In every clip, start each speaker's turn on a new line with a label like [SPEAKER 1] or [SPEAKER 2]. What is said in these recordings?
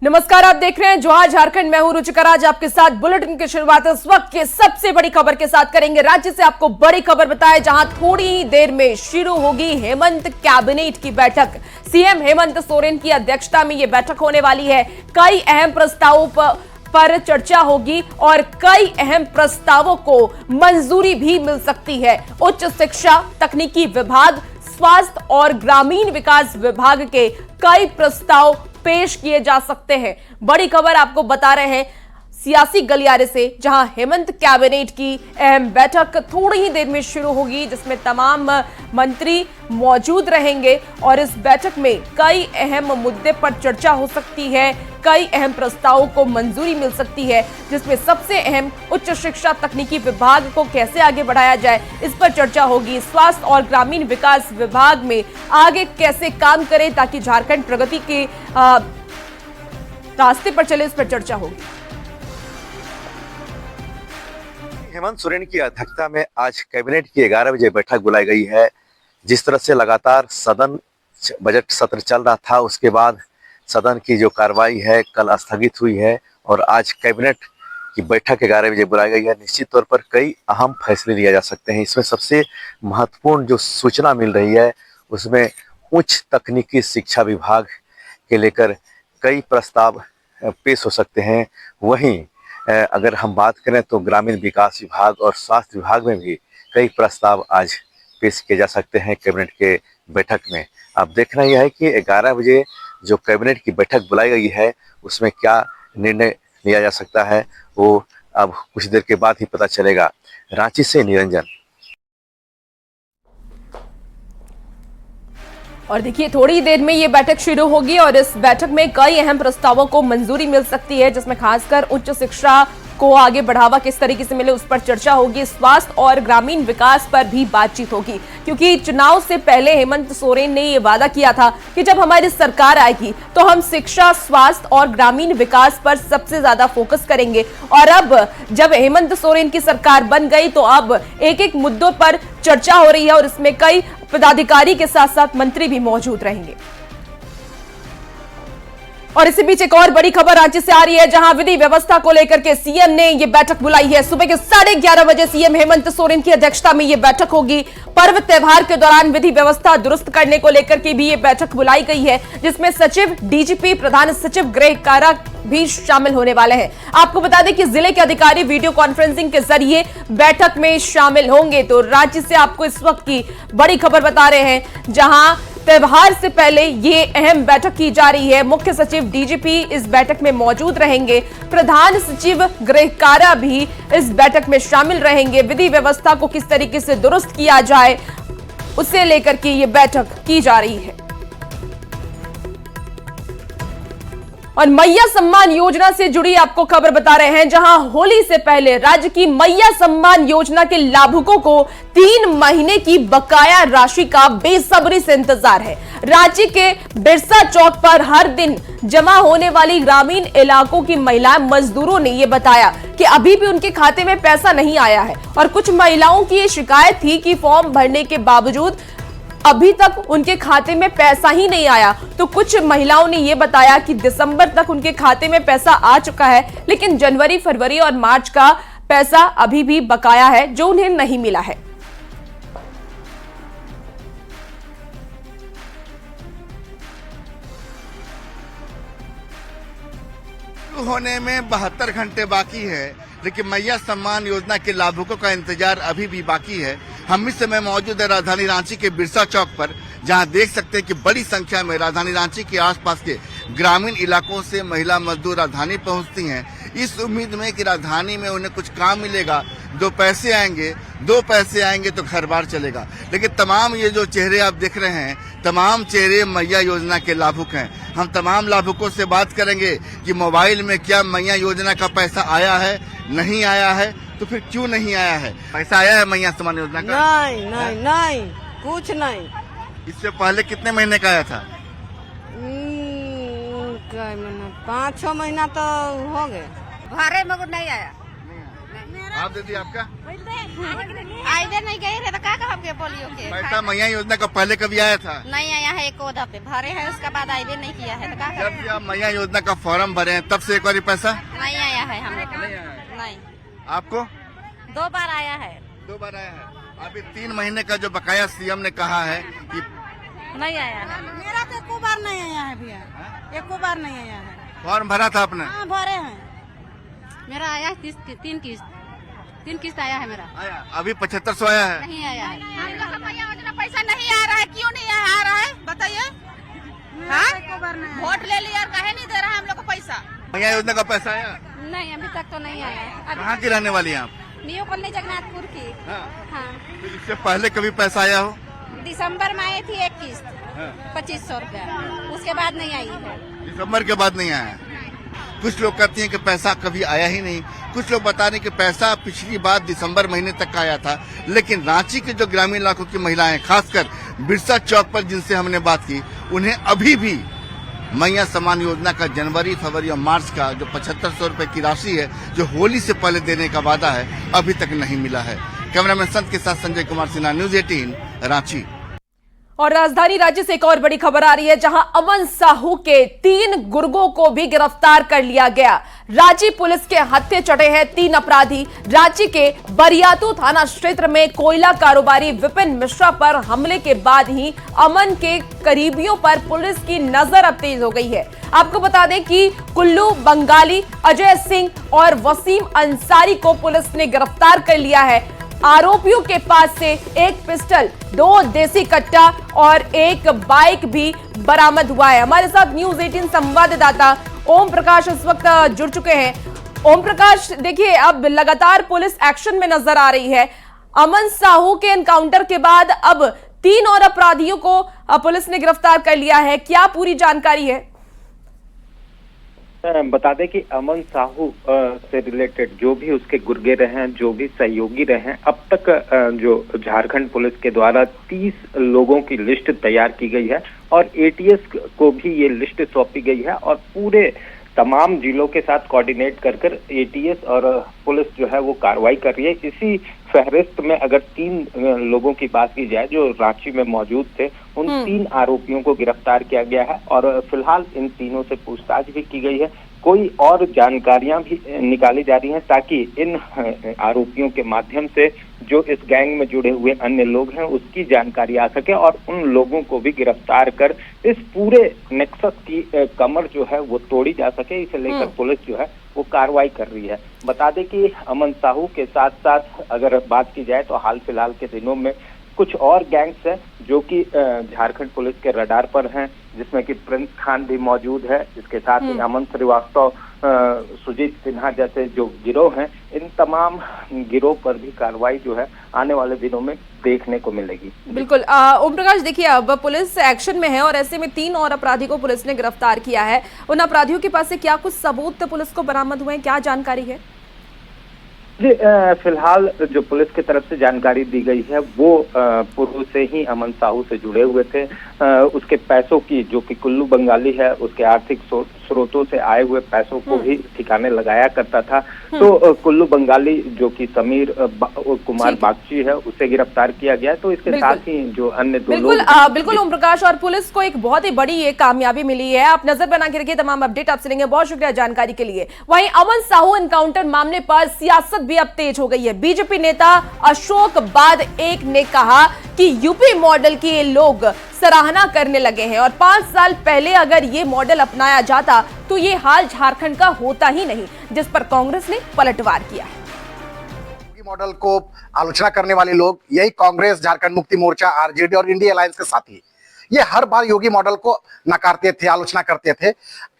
[SPEAKER 1] नमस्कार, आप देख रहे हैं जोहार झारखंड। मैं हूं रुचिकर। आज आपके साथ बुलेटिन की शुरुआत इस वक्त की सबसे बड़ी खबर के साथ करेंगे। राज्य से आपको बड़ी खबर बताएं, जहां थोड़ी ही देर में शुरू होगी हेमंत कैबिनेट की बैठक। सीएम हेमंत सोरेन की अध्यक्षता में यह बैठक होने वाली है। कई अहम प्रस्तावों पर चर्चा होगी और कई अहम प्रस्तावों को मंजूरी भी मिल सकती है। उच्च शिक्षा, तकनीकी विभाग, स्वास्थ्य और ग्रामीण विकास विभाग के कई प्रस्ताव पेश किए जा सकते हैं। बड़ी खबर आपको बता रहे हैं सियासी गलियारे से, जहां हेमंत कैबिनेट की अहम बैठक थोड़ी ही देर में शुरू होगी, जिसमें तमाम मंत्री मौजूद रहेंगे और इस बैठक में कई अहम मुद्दे पर चर्चा हो सकती है। कई अहम प्रस्तावों को मंजूरी मिल सकती है, जिसमें सबसे अहम उच्च शिक्षा तकनीकी विभाग को कैसे आगे बढ़ाया जाए, इस पर चर्चा होगी। स्वास्थ्य और ग्रामीण विकास विभाग में आगे कैसे काम करें ताकि झारखंड प्रगति के रास्ते पर चले, इस पर चर्चा होगी।
[SPEAKER 2] हेमंत सोरेन की अध्यक्षता में आज कैबिनेट की 11 बजे बैठक बुलाई गई है। जिस तरह से लगातार सदन बजट सत्र चल रहा था, उसके बाद सदन की जो कार्रवाई है कल स्थगित हुई है और आज कैबिनेट की बैठक 11 बजे बुलाई गई है। निश्चित तौर पर कई अहम फैसले लिए जा सकते हैं। इसमें सबसे महत्वपूर्ण जो सूचना मिल रही है, उसमें उच्च तकनीकी शिक्षा विभाग के लेकर कई प्रस्ताव पेश हो सकते हैं। वहीं अगर हम बात करें तो ग्रामीण विकास विभाग और स्वास्थ्य विभाग में भी कई प्रस्ताव आज पेश किए जा सकते हैं कैबिनेट के बैठक में। अब देखना यह है कि 11 बजे जो कैबिनेट की बैठक बुलाई गई है, उसमें क्या निर्णय लिया जा सकता है, वो अब कुछ देर के बाद ही पता चलेगा। रांची से निरंजन।
[SPEAKER 1] और देखिए, थोड़ी देर में ये बैठक शुरू होगी और इस बैठक में कई अहम प्रस्तावों को मंजूरी मिल सकती है, जिसमें खासकर उच्च शिक्षा को आगे बढ़ावा किस तरीके से मिले, उस पर चर्चा होगी। स्वास्थ्य और ग्रामीण विकास पर भी बातचीत होगी, क्योंकि चुनाव से पहले हेमंत सोरेन ने यह वादा किया था कि जब हमारी सरकार आएगी तो हम शिक्षा, स्वास्थ्य और ग्रामीण विकास पर सबसे ज्यादा फोकस करेंगे। और अब जब हेमंत सोरेन की सरकार बन गई तो अब एक एक मुद्दों पर चर्चा हो रही है और इसमें कई पदाधिकारी के साथ साथ मंत्री भी मौजूद रहेंगे। और इसी बीच एक और बड़ी खबर रांची से आ रही है, जहां विधि व्यवस्था को लेकर के सीएम ने यह बैठक बुलाई है। सुबह के 11:30 बजे सीएम हेमंत सोरेन की अध्यक्षता में यह बैठक होगी। पर्व त्योहार के दौरान विधि व्यवस्था दुरुस्त करने को लेकर के भी यह बैठक बुलाई गई है, जिसमें सचिव, डीजीपी, प्रधान सचिव गृह कारा भी शामिल होने वाले हैं। आपको बता दें कि जिले के अधिकारी वीडियो कॉन्फ्रेंसिंग के जरिए बैठक में शामिल होंगे। तो रांची से आपको इस वक्त की बड़ी खबर बता रहे हैं, जहां त्योहार से पहले ये अहम बैठक की जा रही है। मुख्य सचिव, डीजीपी इस बैठक में मौजूद रहेंगे। प्रधान सचिव गृह कारा भी इस बैठक में शामिल रहेंगे। विधि व्यवस्था को किस तरीके से दुरुस्त किया जाए, उसे लेकर के ये बैठक की जा रही है। और मैया सम्मान योजना से जुड़ी आपको खबर बता रहे हैं, जहां होली से पहले राज्य की मैया सम्मान योजना के लाभुकों को 3 महीने की बकाया राशि का बेसब्री से इंतजार है। रांची के बिरसा चौक पर हर दिन जमा होने वाली ग्रामीण इलाकों की महिला मजदूरों ने यह बताया कि अभी भी उनके खाते में पैसा नहीं आया है। और कुछ महिलाओं की ये शिकायत थी कि फॉर्म भरने के बावजूद अभी तक उनके खाते में पैसा ही नहीं आया। तो कुछ महिलाओं ने यह बताया कि दिसंबर तक उनके खाते में पैसा आ चुका है, लेकिन जनवरी, फरवरी और मार्च का पैसा अभी भी बकाया है, जो उन्हें नहीं मिला है।
[SPEAKER 3] होने में 72 घंटे बाकी है, लेकिन मैया सम्मान योजना के लाभुकों का इंतजार अभी भी बाकी है। हम इस समय मौजूद है राजधानी रांची के बिरसा चौक पर, जहां देख सकते हैं कि बड़ी संख्या में राजधानी रांची के आसपास के ग्रामीण इलाकों से महिला मजदूर राजधानी पहुंचती हैं, इस उम्मीद में कि राजधानी में उन्हें कुछ काम मिलेगा, 2 पैसे आएंगे तो घर बार चलेगा। लेकिन तमाम ये जो चेहरे आप देख रहे हैं, तमाम चेहरे मैया योजना के लाभुक हैं। हम तमाम लाभुकों से बात करेंगे कि मोबाइल में क्या मैया योजना का पैसा आया है, नहीं आया है, तो फिर क्यों नहीं आया है? पैसा आया है मैया सम्मान योजना का?
[SPEAKER 4] नहीं, कुछ नहीं।
[SPEAKER 3] इससे पहले कितने महीने का आया था?
[SPEAKER 4] 5-6 महीना तो हो गए।
[SPEAKER 5] भरे मगर नहीं आया।
[SPEAKER 3] आप दीदी, आपका
[SPEAKER 5] आइए नहीं गए थे तो क्या कहोगे पोलियो के
[SPEAKER 3] पैसा मैया योजना का पहले कभी आया था?
[SPEAKER 5] नहीं आया है, एक दफे भरे हैं उसके बाद आइए नहीं किया है तो क्या
[SPEAKER 3] जब
[SPEAKER 5] करें?
[SPEAKER 3] से आप मैया योजना का फॉर्म भरे हैं तब से एक बार पैसा
[SPEAKER 5] नहीं आया है हम लोग को।
[SPEAKER 3] नहीं आया है।
[SPEAKER 5] नहीं,
[SPEAKER 3] आपको
[SPEAKER 5] 2 बार आया है।
[SPEAKER 3] 2 बार आया है। अभी 3 महीने का जो बकाया सीएम ने कहा है कि
[SPEAKER 5] नहीं आया है।
[SPEAKER 6] मेरा तो एको बार नहीं आया है भैया, एको बार नहीं आया है।
[SPEAKER 3] फॉर्म भरा था आपने?
[SPEAKER 6] हाँ भरे हैं।
[SPEAKER 5] मेरा आया है 3 किस्त आया है मेरा।
[SPEAKER 3] आया, अभी 7500 आया है।
[SPEAKER 5] नहीं आया है।
[SPEAKER 7] पैसा नहीं आ रहा है, क्यों नहीं आ रहा है बताइए? हाँ?
[SPEAKER 6] एको बार नहीं आया।
[SPEAKER 7] वोट ले लिया और काहे नहीं दे रहा है हम लोग को पैसा?
[SPEAKER 3] मैया योजना का पैसा आया?
[SPEAKER 5] नहीं, अभी तक तो नहीं आया है।
[SPEAKER 3] कहाँ की रहने वाली हैं आप?
[SPEAKER 5] न्यू कॉलोनी जगन्नाथपुर की।
[SPEAKER 3] हाँ।
[SPEAKER 5] हाँ,
[SPEAKER 3] तो इससे पहले कभी पैसा आया हो?
[SPEAKER 5] दिसंबर में आई थी 1 किस्त,
[SPEAKER 3] हाँ।
[SPEAKER 5] 2500 रुपया, उसके बाद नहीं आई है।
[SPEAKER 3] दिसंबर के बाद नहीं आया। कुछ लोग कहते हैं कि पैसा कभी आया ही नहीं, कुछ लोग बता रहे हैं कि पैसा पिछली बार दिसंबर महीने तक आया था, लेकिन रांची के जो ग्रामीण इलाकों की महिलाएं, खासकर बिरसा चौक पर जिनसे हमने बात की, उन्हें अभी भी मैया सम्मान योजना का जनवरी, फरवरी और मार्च का जो 7500 रुपए की राशि है, जो होली से पहले देने का वादा है, अभी तक नहीं मिला है। कैमरामैन संत के साथ संजय कुमार सिन्हा, न्यूज 18 रांची।
[SPEAKER 1] और राजधानी राज्य से एक और बड़ी खबर आ रही है, जहां अमन साहू के 3 गुर्गों को भी गिरफ्तार कर लिया गया। रांची पुलिस के हत्थे चढ़े हैं 3 अपराधी। रांची के बरियातू थाना क्षेत्र में कोयला कारोबारी विपिन मिश्रा पर हमले के बाद ही अमन के करीबियों पर पुलिस की नजर अब तेज हो गई है। आपको बता दें कि कुल्लू बंगाली, अजय सिंह और वसीम अंसारी को पुलिस ने गिरफ्तार कर लिया है। आरोपियों के पास से 1 पिस्टल, 2 देसी कट्टा और 1 बाइक भी बरामद हुआ है। हमारे साथ न्यूज 18 संवाददाता ओम प्रकाश इस वक्त जुड़ चुके हैं। ओम प्रकाश, देखिए अब लगातार पुलिस एक्शन में नजर आ रही है। अमन साहू के एनकाउंटर के बाद अब 3 और अपराधियों को पुलिस ने गिरफ्तार कर लिया है। क्या पूरी जानकारी है?
[SPEAKER 8] बता दें कि अमन साहू से रिलेटेड जो भी उसके गुर्गे रहे हैं, जो भी सहयोगी रहे हैं, अब तक जो झारखंड पुलिस के द्वारा 30 लोगों की लिस्ट तैयार की गई है और एटीएस को भी ये लिस्ट सौंपी गई है और पूरे तमाम जिलों के साथ कोऑर्डिनेट कर एटीएस और पुलिस जो है वो कार्रवाई कर रही है। इसी फहरिस्त में अगर 3 लोगों की बात की जाए जो रांची में मौजूद थे, उन 3 आरोपियों को गिरफ्तार किया गया है और फिलहाल इन तीनों से पूछताछ भी की गई है। कोई और जानकारियां भी निकाली जा रही हैं ताकि इन आरोपियों के माध्यम से जो इस गैंग में जुड़े हुए अन्य लोग हैं उसकी जानकारी आ सके और उन लोगों को भी गिरफ्तार कर इस पूरे नेक्सस की कमर जो है वो तोड़ी जा सके। इसे लेकर पुलिस जो है वो कार्रवाई कर रही है। बता दें कि अमन साहू के साथ साथ अगर बात की जाए तो हाल फिलहाल के दिनों में कुछ और गैंग्स हैं जो कि झारखंड पुलिस के रडार पर हैं, जिसमें कि प्रिंस खान भी मौजूद है। इसके साथ ही अमन श्रीवास्तव, सुजीत सिन्हा जैसे जो गिरोह हैं, इन तमाम गिरोह पर भी कार्रवाई जो है आने वाले दिनों में देखने को मिलेगी।
[SPEAKER 1] बिल्कुल ओम प्रकाश, देखिए अब पुलिस एक्शन में है और ऐसे में 3 और अपराधी को पुलिस ने गिरफ्तार किया है। उन अपराधियों के पास से क्या कुछ सबूत पुलिस को बरामद हुए हैं, क्या जानकारी है?
[SPEAKER 8] जी, फिलहाल जो पुलिस की तरफ से जानकारी दी गई है वो पूर्व से ही अमन साहू से जुड़े हुए थे। उसके पैसों की, जो कि कुल्लू बंगाली है, उसके आर्थिक स्रोतों से आए हुए पैसों को भी ठिकाने लगाया करता था। तो कुल्लू बंगाली जो कि समीर कुमार बागची है, उसे गिरफ्तार किया गया। तो इसके साथ ही जो अन्य 2 लोग
[SPEAKER 1] बिल्कुल ओम प्रकाश, और पुलिस को एक बहुत ही बड़ी ये कामयाबी मिली है। आप नजर बना के रखिए, तमाम अपडेट आपसे लेंगे। बहुत शुक्रिया जानकारी के लिए। वहीं अमन साहू एनकाउंटर मामले पर सियासत भी अब तेज हो गई है। बीजेपी नेता अशोक बाद एक ने कहा कि यूपी मॉडल की ये लोग सराहना करने लगे हैं और 5 साल पहले अगर ये मॉडल अपनाया जाता तो ये हाल झारखंड का होता ही नहीं, जिस पर कांग्रेस ने पलटवार किया है।
[SPEAKER 9] मॉडल को आलोचना करने वाले लोग, यही कांग्रेस, झारखंड मुक्ति मोर्चा, आरजेडी और इंडिया अलायंस के साथी, ये हर बार योगी मॉडल को नकारते थे, आलोचना करते थे।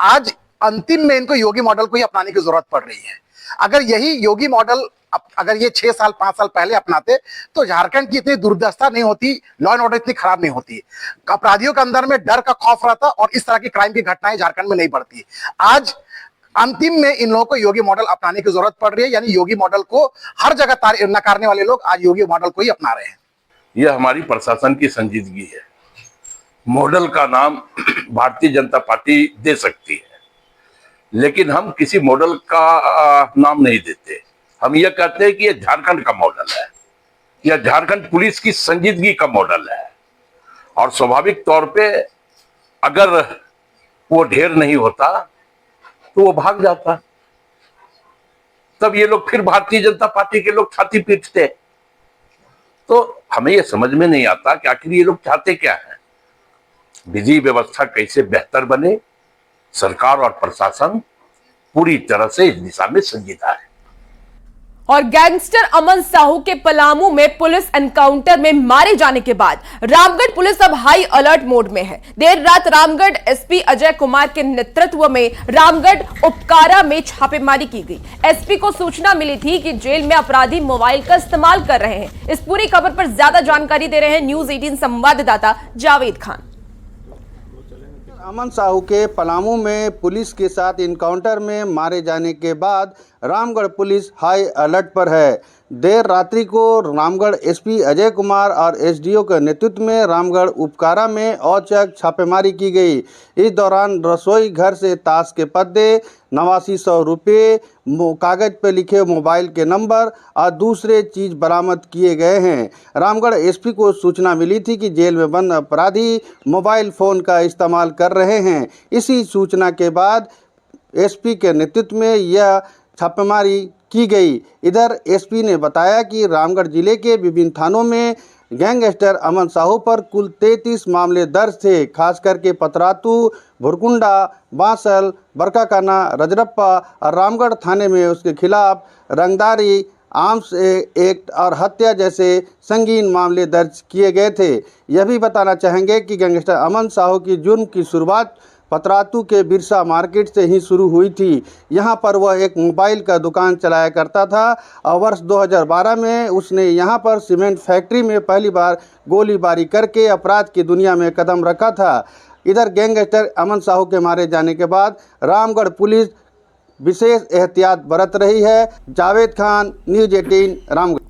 [SPEAKER 9] आज अंतिम में इनको योगी मॉडल को ही अपनाने की जरूरत पड़ रही है। अगर यही योगी मॉडल अगर ये 6 साल 5 साल पहले अपनाते तो झारखंड की इतनी दुर्दशा नहीं होती, लॉ एंड ऑर्डर इतनी खराब नहीं होती, अपराधियों के अंदर में डर का खौफ रहता और इस तरह की क्राइम की घटनाएं झारखंड में नहीं बढ़ती। आज अंतिम में इन लोगों को योगी मॉडल अपनाने की जरूरत पड़ रही है, यानी योगी मॉडल को हर जगह नकारने वाले लोग आज योगी मॉडल को ही अपना रहे हैं।
[SPEAKER 10] यह हमारी प्रशासन की संजीदगी है। मॉडल का नाम भारतीय जनता पार्टी दे सकती है, लेकिन हम किसी मॉडल का नाम नहीं देते। हम ये कहते हैं कि ये झारखंड का मॉडल है। यह झारखंड पुलिस की संजीदगी का मॉडल है। और स्वाभाविक तौर पे अगर वो ढेर नहीं होता तो वो भाग जाता, तब ये लोग फिर भारतीय जनता पार्टी के लोग छाती पीटते। तो हमें ये समझ में नहीं आता कि आखिर ये लोग चाहते क्या है। विधि व्यवस्था कैसे बेहतर बने, सरकार और प्रशासन पूरी तरह से इस दिशा में संजीदा है।
[SPEAKER 1] और गैंगस्टर अमन साहू के पलामू में पुलिस एनकाउंटर में मारे जाने के बाद रामगढ़ पुलिस अब हाई अलर्ट मोड में है। देर रात रामगढ़ एसपी अजय कुमार के नेतृत्व में रामगढ़ उपकारा में छापेमारी की गई। एसपी को सूचना मिली थी कि जेल में अपराधी मोबाइल का इस्तेमाल कर रहे हैं। इस पूरी खबर पर ज्यादा जानकारी दे रहे हैं न्यूज 18 संवाददाता जावेद खान।
[SPEAKER 11] अमन साहू के पलामू में पुलिस के साथ इनकाउंटर में मारे जाने के बाद रामगढ़ पुलिस हाई अलर्ट पर है। देर रात्रि को रामगढ़ एसपी अजय कुमार और एसडीओ के नेतृत्व में रामगढ़ उपकारा में औचक छापेमारी की गई। इस दौरान रसोई घर से ताश के पत्ते, 8900 रुपये, कागज पर लिखे मोबाइल के नंबर और दूसरे चीज़ बरामद किए गए हैं। रामगढ़ एसपी को सूचना मिली थी कि जेल में बंद अपराधी मोबाइल फ़ोन का इस्तेमाल कर रहे हैं। इसी सूचना के बाद एसपी के नेतृत्व में यह छापेमारी की गई। इधर एसपी ने बताया कि रामगढ़ जिले के विभिन्न थानों में गैंगस्टर अमन साहू पर कुल 33 मामले दर्ज थे। खास करके पतरातू, भुरकुंडा, बांसल, बरकाकाना, रजरप्पा और रामगढ़ थाने में उसके खिलाफ रंगदारी, आर्म्स एक्ट और हत्या जैसे संगीन मामले दर्ज किए गए थे। यह भी बताना चाहेंगे कि गैंगस्टर अमन साहू की जुर्म की शुरुआत पतरातू के बिरसा मार्केट से ही शुरू हुई थी। यहां पर वह एक मोबाइल का दुकान चलाया करता था और वर्ष 2012 में उसने यहां पर सीमेंट फैक्ट्री में पहली बार गोलीबारी करके अपराध की दुनिया में कदम रखा था। इधर गैंगस्टर अमन साहू के मारे जाने के बाद रामगढ़ पुलिस विशेष एहतियात बरत रही है। जावेद खान, न्यूज 18 रामगढ़।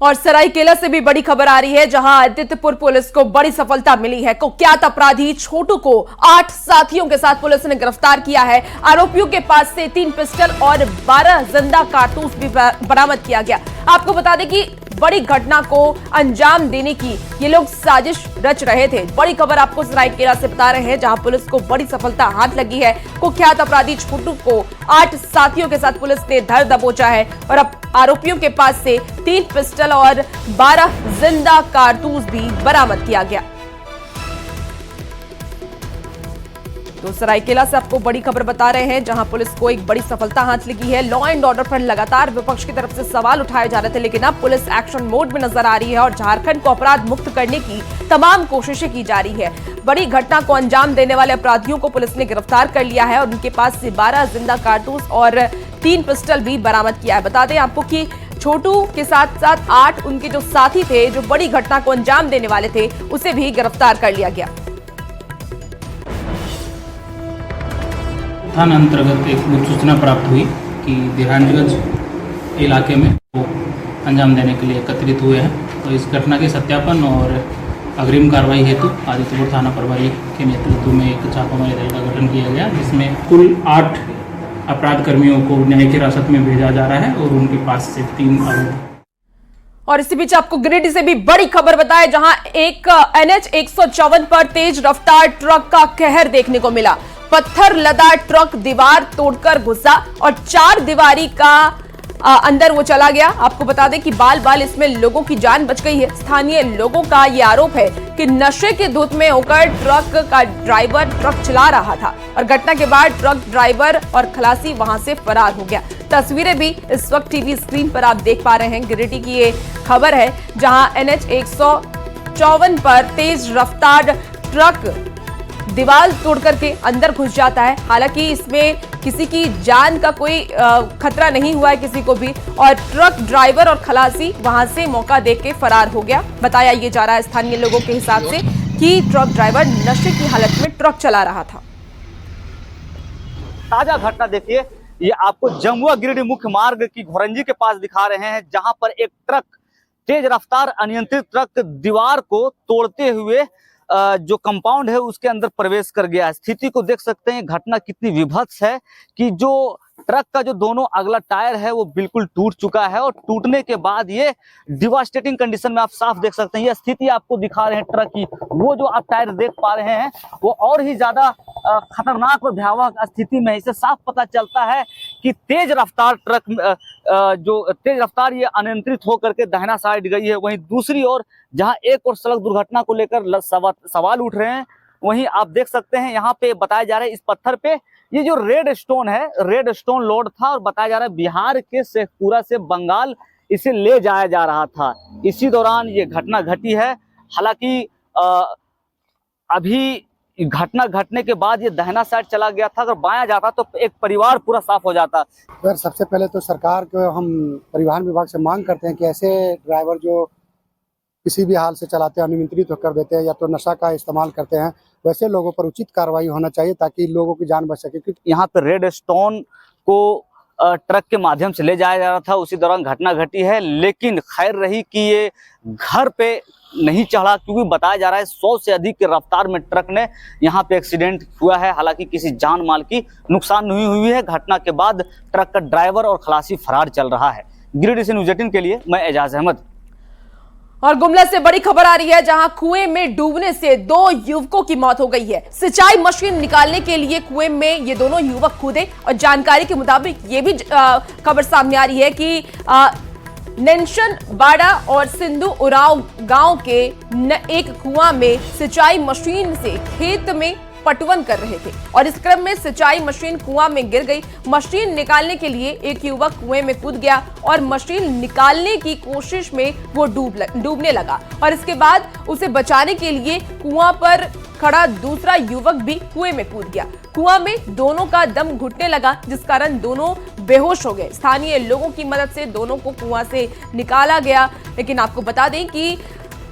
[SPEAKER 1] और सरायकेला से भी बड़ी खबर आ रही है, जहां आदित्यपुर पुलिस को बड़ी सफलता मिली है। कुख्यात अपराधी छोटू को 8 साथियों के साथ पुलिस ने गिरफ्तार किया है। आरोपियों के पास से 3 पिस्टल और 12 जिंदा कारतूस भी बरामद किया गया। आपको बता दें कि बड़ी घटना को अंजाम देने की ये लोग साजिश रच रहे थे। बड़ी खबर आपको सरायकेला से बता रहे हैं, जहां पुलिस को बड़ी सफलता हाथ लगी है। कुख्यात अपराधी छोटू को 8 साथियों के साथ पुलिस ने धर दबोचा है और अब आरोपियों के पास से 3 पिस्टल और 12 जिंदा कारतूस भी बरामद किया गया। तो सरायकेला से आपको बड़ी खबर बता रहे हैं, जहां पुलिस को एक बड़ी सफलता हाथ लगी है। लॉ एंड ऑर्डर पर लगातार विपक्ष की तरफ से सवाल उठाए जा रहे थे, लेकिन अब पुलिस एक्शन मोड में नजर आ रही है और झारखंड को अपराध मुक्त करने की तमाम कोशिशें की जा रही है। बड़ी घटना को अंजाम देने वाले अपराधियों को पुलिस ने गिरफ्तार कर लिया है और उनके पास से 12 जिंदा कारतूस और 3 पिस्टल भी बरामद किया है। बता दें आपको कि छोटू के साथ साथ 8 उनके जो साथी थे, जो बड़ी घटना को अंजाम देने वाले थे, उसे भी गिरफ्तार कर लिया गया।
[SPEAKER 12] थाना अंतर्गत एक सूचना प्राप्त हुई कि बिरहानगंज इलाके में वो अंजाम देने के लिए एकत्रित हुए हैं। तो इस घटना के सत्यापन और अग्रिम कार्रवाई हेतु आदित्यपुर थाना प्रभारी के नेतृत्व में एक छापामारी दल का गठन किया गया, जिसमें कुल 8 अपराध कर्मियों को न्यायिक हिरासत में भेजा जा रहा है और उनके पास से 3 आरोप।
[SPEAKER 1] और इसी बीच आपको गिरिडीह से भी बड़ी खबर बताए, जहां एक NH 154 पर तेज रफ्तार ट्रक का कहर देखने को मिला। पत्थर लदा ट्रक दीवार तोड़कर घुसा और 4 दीवारी का अंदर वो चला गया। आपको बता दें कि बाल बाल इसमें लोगों की जान बच गई है। स्थानीय लोगों का ये आरोप है कि नशे के धुत में होकर ट्रक का ड्राइवर ट्रक चला रहा था और घटना के बाद ट्रक ड्राइवर और खलासी वहां से फरार हो गया। तस्वीरें भी इस वक्त टीवी स्क्रीन पर आप देख पा रहे हैं। गिरिडीह की ये खबर है, जहां NH 154 पर तेज रफ्तार ट्रक दीवार तोड़ करके अंदर घुस जाता है। हालांकि इसमें किसी की जान का कोई खतरा नहीं हुआ है किसी को भी, और ट्रक ड्राइवर और खलासी वहां से मौका देख के फरार हो गया। बताया ये जा रहा है स्थानीय लोगों के हिसाब से कि ट्रक ड्राइवर नशे की हालत में ट्रक चला रहा था।
[SPEAKER 13] ताजा घटना देखिए, ये आपको जमुआ गिरिडीह मुख्य मार्ग की घोरंजी के पास दिखा रहे हैं, जहां पर एक ट्रक, तेज रफ्तार अनियंत्रित ट्रक दीवार को तोड़ते हुए जो कंपाउंड है उसके अंदर प्रवेश कर गया। स्थिति को देख सकते हैं, घटना कितनी विभत्स है कि जो ट्रक का जो दोनों अगला टायर है वो बिल्कुल टूट चुका है और टूटने के बाद ये डिवास्टेटिंग कंडीशन में आप साफ देख सकते हैं। ये स्थिति आपको दिखा रहे हैं ट्रक की, वो जो आप टायर देख पा रहे हैं वो और ही ज्यादा खतरनाक और भयावह स्थिति में। इससे साफ पता चलता है कि तेज रफ्तार ट्रक जो तेज रफ्तार ये अनियंत्रित होकर के दाहिना साइड गई है। वहीं दूसरी ओर जहां एक और सड़क दुर्घटना को लेकर सवाल उठ रहे हैं, वहीं आप देख सकते हैं यहाँ पे बताया जा रहा है इस पत्थर पे ये जो रेड स्टोन है, रेड स्टोन लोड था और बताया जा रहा है बिहार के शेखपुरा से बंगाल इसे ले जाया जा रहा था। इसी दौरान ये घटना घटी है। हालांकि अभी घटना घटने के बाद ये दाहिना साइड चला गया था, अगर बायां जाता तो एक परिवार पूरा साफ हो जाता।
[SPEAKER 9] सर सबसे पहले तो सरकार को हम परिवहन विभाग से मांग करते हैं कि ऐसे ड्राइवर जो किसी भी हाल से चलाते हैं, अनियंत्रित कर देते हैं या तो नशा का इस्तेमाल करते हैं, वैसे लोगों पर उचित कार्रवाई होना चाहिए ताकि लोगों की जान बच सके। क्योंकि
[SPEAKER 13] यहाँ पे रेड स्टोन को ट्रक के माध्यम से ले जाया जा रहा था, उसी दौरान घटना घटी है। लेकिन खैर रही कि ये घर पे नहीं चढ़ा, क्योंकि बताया जा रहा है 100 से अधिक की रफ्तार में ट्रक ने यहाँ पे एक्सीडेंट हुआ है। हालांकि किसी जान माल की नुकसान नहीं हुई है। घटना के बाद ट्रक का ड्राइवर और खलासी फरार चल रहा है। गिरिडीह से न्यूज़ 18 के लिए मैं एजाज अहमद।
[SPEAKER 1] और गुमला से बड़ी खबर आ रही है, जहां कुएं में डूबने से 2 युवकों की मौत हो गई है। सिंचाई मशीन निकालने के लिए कुएं में ये दोनों युवक कूदे और जानकारी के मुताबिक ये भी खबर सामने आ रही है कि नेंशन बाड़ा और सिंधु उराव गांव के एक कुआं में सिंचाई मशीन से खेत में पटवन कर रहे थे और इस क्रम में सिंचाई मशीन कुआं में गिर गई। मशीन निकालने के लिए एक युवक कुएं में कूद गया और मशीन निकालने की कोशिश में वो डूबने लगा और इसके बाद उसे बचाने के लिए कुआं पर खड़ा दूसरा युवक भी कुएं में कूद गया। कुआं में दोनों का दम घुटने लगा, जिस कारण दोनों बेहोश हो गए। स्थानीय लोगों की मदद से दोनों को कुआं से निकाला गया। लेकिन आपको बता दें कि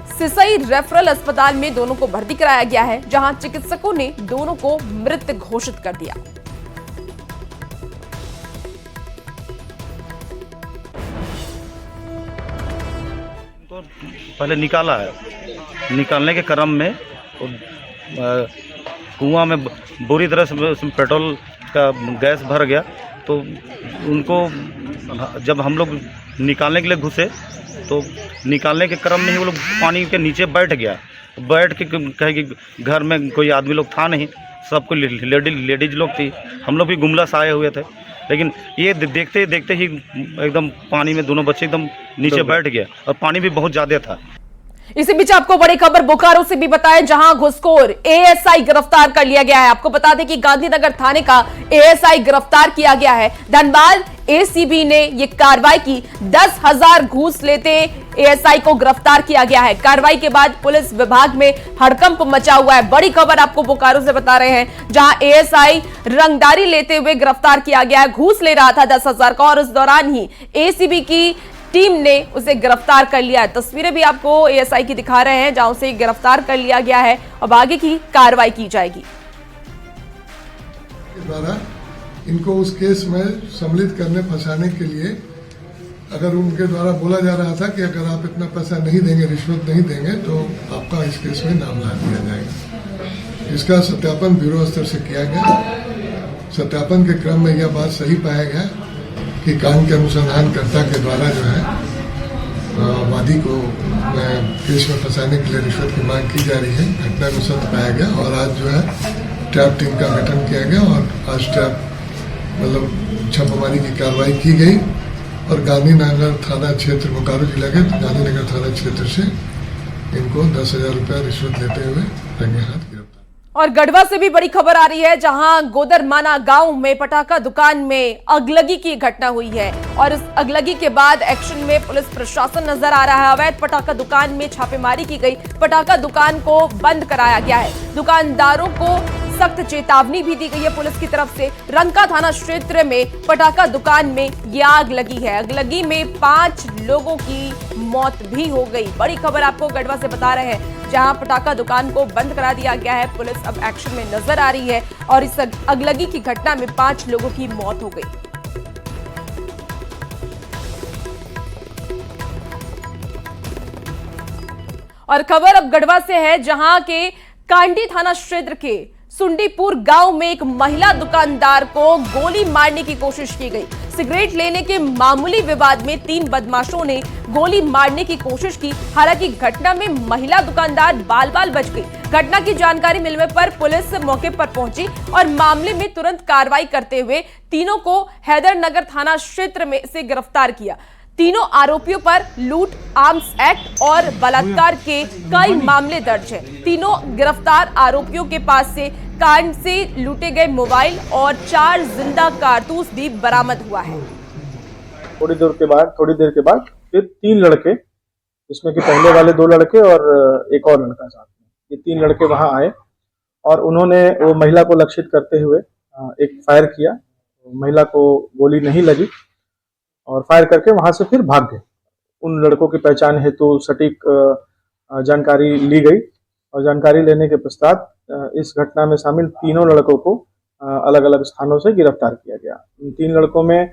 [SPEAKER 1] सिसई रेफरल अस्पताल में दोनों को भर्ती कराया गया है, जहां चिकित्सकों ने दोनों को मृत घोषित कर दिया।
[SPEAKER 14] तो पहले निकाला है, निकालने के क्रम में कुआं में बुरी तरह से पेट्रोल का गैस भर गया। तो उनको जब हम लोग निकालने के लिए घुसे तो निकालने के क्रम में ही वो लोग पानी के नीचे बैठ गया। बैठ के कहे कि घर में कोई आदमी लोग था नहीं, सब कोई लेडीज लोग थी। हम लोग भी गुमला से आए हुए थे, लेकिन ये देखते देखते ही एकदम पानी में दोनों बच्चे एकदम नीचे बैठ गए और पानी भी बहुत ज़्यादा था।
[SPEAKER 1] इसी बीच आपको बड़ी खबर बोकारो से भी बताएं, जहां घुसखोर एएसआई गिरफ्तार कर लिया गया है। आपको बता दें कि गांधीनगर थाने का एएसआई गिरफ्तार किया गया है। धनबाद एसीबी ने ये कार्रवाई की। 10,000 घूस लेते एएसआई को गिरफ्तार किया गया है। कार्रवाई के बाद पुलिस विभाग में हड़कंप मचा हुआ है। बड़ी खबर आपको बोकारो से बता रहे हैं, जहां एएसआई रंगदारी लेते हुए गिरफ्तार किया गया है। घूस ले रहा था 10,000 का और उस दौरान ही एसीबी की टीम ने उसे गिरफ्तार कर लिया है। तस्वीरें भी आपको एएसआई की दिखा रहे हैं, जहां उसे गिरफ्तार कर लिया गया है। अब आगे की कार्रवाई की जाएगी।
[SPEAKER 15] द्वारा इनको उस केस में सम्मिलित करने फंसाने के लिए अगर उनके द्वारा बोला जा रहा था कि अगर आप इतना पैसा नहीं देंगे, रिश्वत नहीं देंगे, तो आपका इस केस में नाम ला दिया जाएगा। इसका सत्यापन ब्यूरो स्तर से किया गया। सत्यापन के क्रम में यह बात सही पाया गया कि कांड के अनुसंधानकर्ता के द्वारा जो है वादी को केस में फंसाने के लिए रिश्वत की मांग की जा रही है। घटना को सत्य पाया गया और आज जो है ट्रैप टीम का गठन किया गया और आज ट्रैप मतलब छापामारी की कार्रवाई की गई और गांधीनगर थाना क्षेत्र बोकारो जिला के गांधीनगर थाना क्षेत्र से इनको 10,000 रुपया रिश्वत लेते हुए रंगे हाथ गिरफ्तार।
[SPEAKER 1] और गढ़वा से भी बड़ी खबर आ रही है, जहां गोदरमाना गांव में पटाखा दुकान में अगलगी की घटना हुई है और इस अगलगी के बाद एक्शन में पुलिस प्रशासन नजर आ रहा है। अवैध पटाखा दुकान में छापेमारी की गई। पटाखा दुकान को बंद कराया गया है। दुकानदारों को सख्त चेतावनी भी दी गई है पुलिस की तरफ से। रंका थाना क्षेत्र में पटाखा दुकान में ये आग लगी है। अगलगी में 5 लोगों की मौत भी हो गई। बड़ी खबर आपको गढ़वा से बता रहे हैं, जहां पटाखा दुकान को बंद करा दिया गया है। पुलिस अब एक्शन में नजर आ रही है और इस अगलगी की घटना में 5 लोगों की मौत हो गई। और खबर अब गढ़वा से है, जहां के कांडी थाना क्षेत्र के सुंडीपुर गांव में एक महिला दुकानदार को गोली मारने की कोशिश की गई। सिगरेट लेने के मामूली विवाद में 3 बदमाशों ने गोली मारने की कोशिश की। हालांकि घटना में महिला दुकानदार बाल बाल बच गई। घटना की जानकारी मिलने पर पुलिस मौके पर पहुंची और मामले में तुरंत कार्रवाई करते हुए तीनों को हैदरनगर थाना क्षेत्र में से गिरफ्तार किया। तीनों आरोपियों पर लूट, आर्म्स एक्ट और बलात्कार के कई मामले दर्ज हैं। तीनों गिरफ्तार आरोपियों के पास से कार से लूटे गए मोबाइल और 4 जिंदा कारतूस भी बरामद हुआ है।
[SPEAKER 16] थोड़ी देर के बाद फिर 3 लड़के, इसमें कि पहले वाले 2 लड़के और एक और लड़का साथ में, ये 3 लड़के वहां आए और उन्होंने वो महिला को लक्षित करते हुए एक फायर किया। महिला को गोली नहीं लगी और फायर करके वहां से फिर भाग गए। उन लड़कों की पहचान हेतु सटीक जानकारी ली गई और जानकारी लेने के पश्चात इस घटना में शामिल तीनों लड़कों को अलग अलग स्थानों से गिरफ्तार किया गया। इन 3 लड़कों में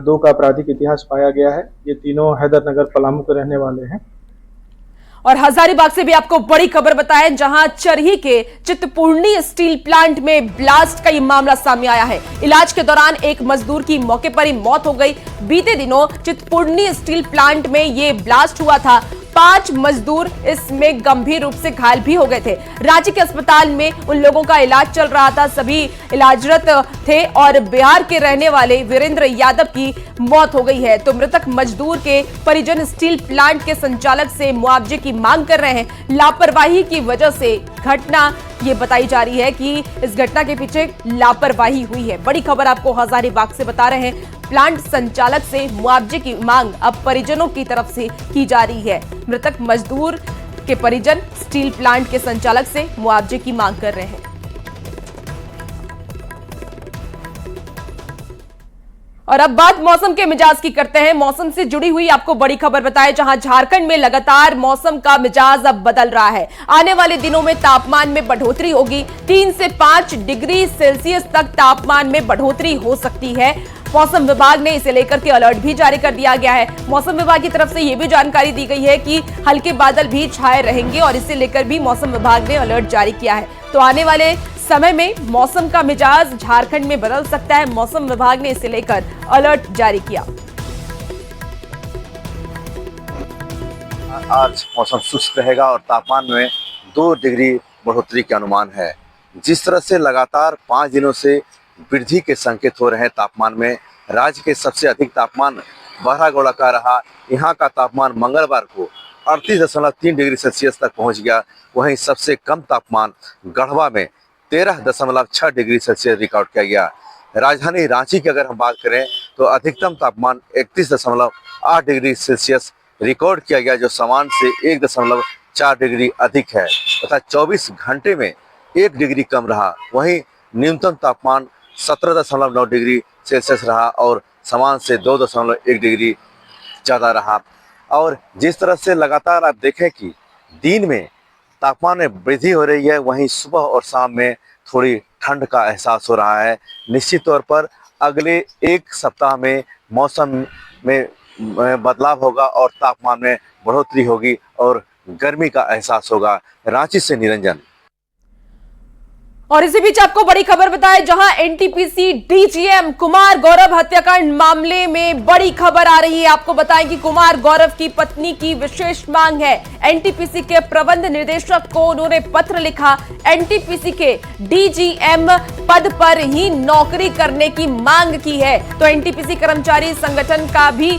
[SPEAKER 16] 2 का आपराधिक इतिहास पाया गया है। ये तीनों हैदरनगर पलामू के रहने वाले हैं।
[SPEAKER 1] और हजारीबाग से भी आपको बड़ी खबर बताएं, जहां चरही के चितपूर्णी स्टील प्लांट में ब्लास्ट का ये मामला सामने आया है। इलाज के दौरान एक मजदूर की मौके पर ही मौत हो गई। बीते दिनों चितपूर्णी स्टील प्लांट में ये ब्लास्ट हुआ था। 5 मजदूर इसमें गंभीर रूप से घायल भी हो गए थे। रांची के अस्पताल में उन लोगों का इलाज चल रहा था। सभी इलाजरत थे और बिहार के रहने वाले वीरेंद्र यादव की मौत हो गई है। तो मृतक मजदूर के परिजन स्टील प्लांट के संचालक से मुआवजे की मांग कर रहे हैं। लापरवाही की वजह से घटना ये बताई जा रही है कि इस घटना के पीछे लापरवाही हुई है। बड़ी खबर आपको हजारीबाग से बता रहे हैं। प्लांट संचालक से मुआवजे की मांग अब परिजनों की तरफ से की जा रही है। मृतक मजदूर के परिजन स्टील प्लांट के संचालक से मुआवजे की मांग कर रहे हैं। और अब बात मौसम के मिजाज की करते हैं। मौसम से जुड़ी हुई आपको बड़ी खबर बताएं, जहां झारखंड में लगातार मौसम का मिजाज अब बदल रहा है। आने वाले दिनों में तापमान में बढ़ोतरी होगी। 3 से 5 डिग्री सेल्सियस तक तापमान में बढ़ोतरी हो सकती है। मौसम विभाग ने इसे लेकर के अलर्ट भी जारी कर दिया गया है। मौसम विभाग की तरफ से यह भी जानकारी दी गई है कि हल्के बादल भी छाए रहेंगे और इसे लेकर भी मौसम विभाग ने अलर्ट जारी किया है। तो आने वाले समय में मौसम का मिजाज झारखंड में बदल सकता है। मौसम विभाग ने इसे लेकर अलर्ट जारी किया।
[SPEAKER 2] आज मौसम शुष्क रहेगा और तापमान में 2 डिग्री बढ़ोतरी के अनुमान है। जिस तरह से लगातार 5 दिनों से वृद्धि के संकेत हो रहे हैं तापमान में, राज्य के सबसे अधिक तापमान बहरागोड़ा का रहा। यहाँ का तापमान मंगलवार को 38.3 डिग्री सेल्सियस तक पहुँच गया। वहीं सबसे कम तापमान गढ़वा में 13.6 डिग्री सेल्सियस रिकॉर्ड किया गया। राजधानी रांची की अगर हम बात करें तो अधिकतम तापमान 31.8 डिग्री सेल्सियस रिकॉर्ड किया गया, जो सामान्य से 1.4 डिग्री अधिक है तथा 24 घंटे में 1 डिग्री कम रहा। वहीं न्यूनतम तापमान 17.9 डिग्री सेल्सियस रहा और सामान्य से 2.1 डिग्री ज़्यादा रहा। और जिस तरह से लगातार आप देखें कि दिन में तापमान में वृद्धि हो रही है, वहीं सुबह और शाम में थोड़ी ठंड का एहसास हो रहा है। निश्चित तौर पर अगले 1 सप्ताह में मौसम में बदलाव होगा और तापमान में बढ़ोतरी होगी और गर्मी का एहसास होगा। रांची से निरंजन।
[SPEAKER 1] और इसी बीच आपको बड़ी खबर बताएं, जहां एनटीपीसी डीजीएम कुमार गौरव हत्याकांड मामले में बड़ी खबर आ रही है। आपको बताएं कि कुमार गौरव की पत्नी की विशेष मांग है। एनटीपीसी के प्रबंध निदेशक को उन्होंने पत्र लिखा। एनटीपीसी के डीजीएम पद पर ही नौकरी करने की मांग की है। तो एनटीपीसी कर्मचारी संगठन का भी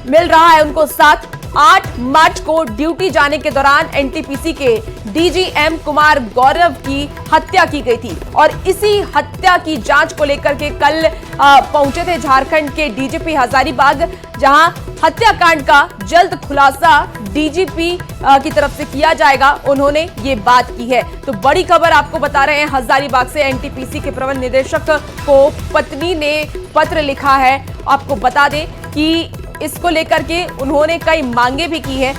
[SPEAKER 1] मिल रहा है उनको साथ। 8 मार्च को ड्यूटी जाने के दौरान एनटीपीसी के डीजीएम कुमार गौरव की हत्या की गई थी और इसी हत्या की जांच को लेकर के कल पहुंचे थे झारखंड के डीजीपी हजारीबाग, जहां हत्याकांड का जल्द खुलासा डीजीपी की तरफ से किया जाएगा। उन्होंने ये बात की है। तो बड़ी खबर आपको बता रहे हैं हजारीबाग से। एनटीपीसी के प्रबंध निदेशक को पत्नी ने पत्र लिखा है। आपको बता दें कि इसको लेकर के उन्होंने कई मांगे भी की है।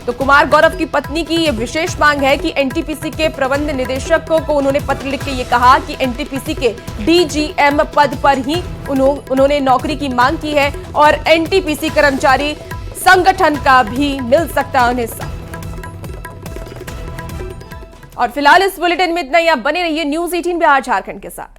[SPEAKER 1] तो कुमार गौरव की पत्नी की ये विशेष मांग है कि एनटीपीसी के प्रबंध निदेशक को उन्होंने पत्र लिख के ये कहा कि एनटीपीसी के डीजीएम पद पर ही उन्होंने नौकरी की मांग की है और एनटीपीसी कर्मचारी संगठन का भी मिल सकता है उन्हें। और फिलहाल इस बुलेटिन में इतना ही। आप बने रहिए न्यूज़ 18 बिहार झारखंड के साथ।